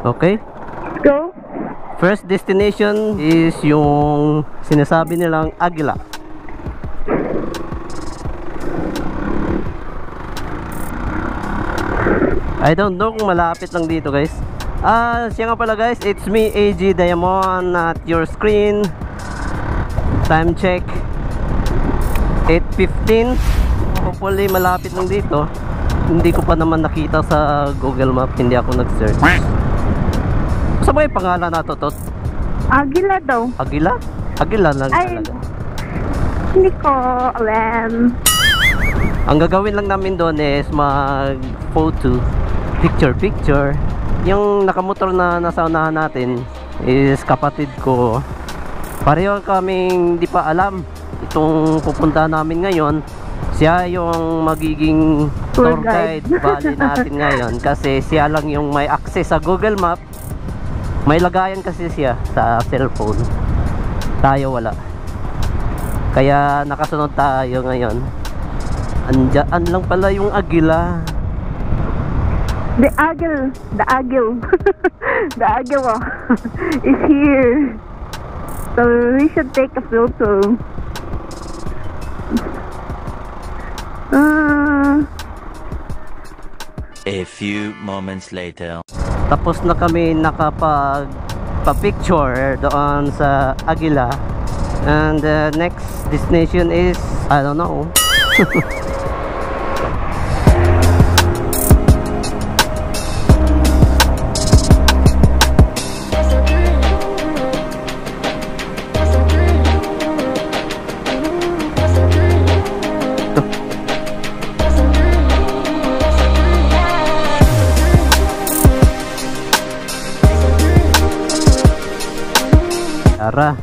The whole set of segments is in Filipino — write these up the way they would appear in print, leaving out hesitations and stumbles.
Okay? Go. First destination is yung sinasabi nilang Aguila. I don't know kung malapit lang dito guys. Siya nga pala guys, it's me AG Diamond at your screen. Time check 8:15. Hopefully malapit lang dito. Hindi ko pa naman nakita sa Google Map, hindi ako nag-search. Saan ba yung pangalan na to, Tot? Aguila daw. Aguila? Aguila lang Ay, talaga. hindi ko alam. Ang gagawin lang namin doon is mag-photo, picture. Yung nakamotor na nasa unahan natin is kapatid ko. Pareho kaming di pa alam itong pupunta namin ngayon. Siya yung magiging tour guide bali natin ngayon kasi siya lang yung may access sa Google Map. May lagayan kasi siya sa cellphone. Tayo wala. Kaya nakasunod tayo ngayon. Andyan lang pala yung Aguila. The Agil the Agil is here. So we should take a photo. A few moments later. Tapos na kami nakapag-picture doon sa Aguila. And the next destination is, I don't know.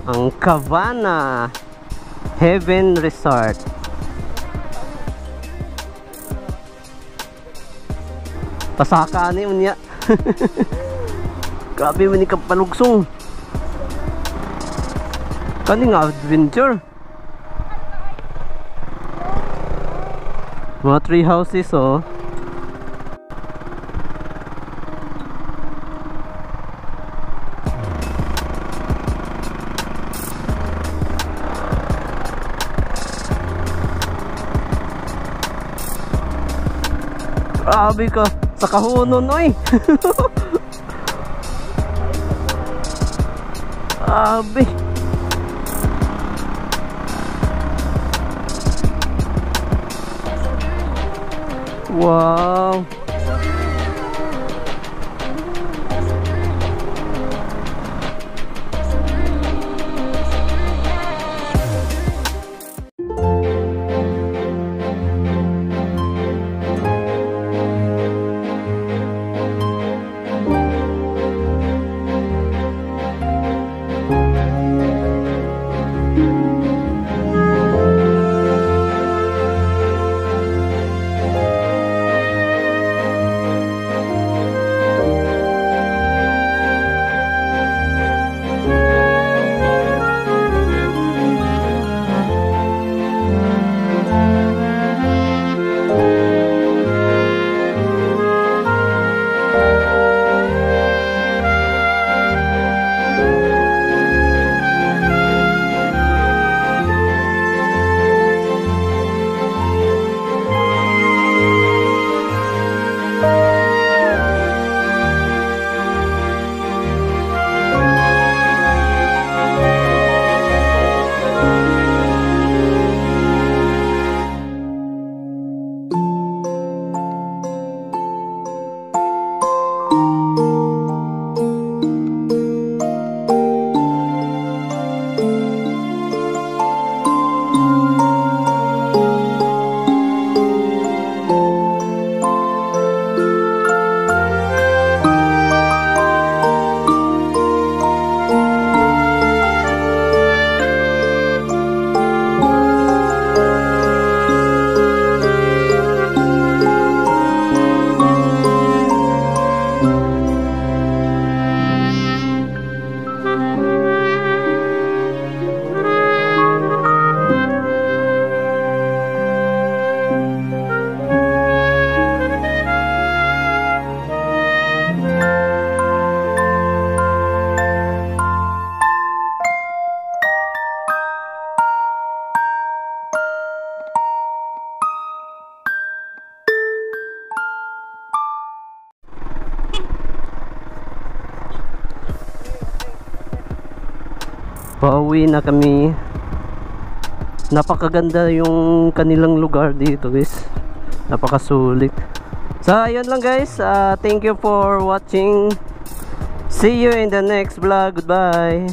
Ang Cabana Heaven Resort. Pasaka ni unya. Grabe man ni kapalugsong. Kani nga adventure. Mga tree houses oh. Grabe ka sa kahunon oy. Grabe. Wow. Pauwi na kami. Napakaganda yung kanilang lugar dito guys. Napakasulit. So ayun lang guys, thank you for watching. See you in the next vlog. Goodbye.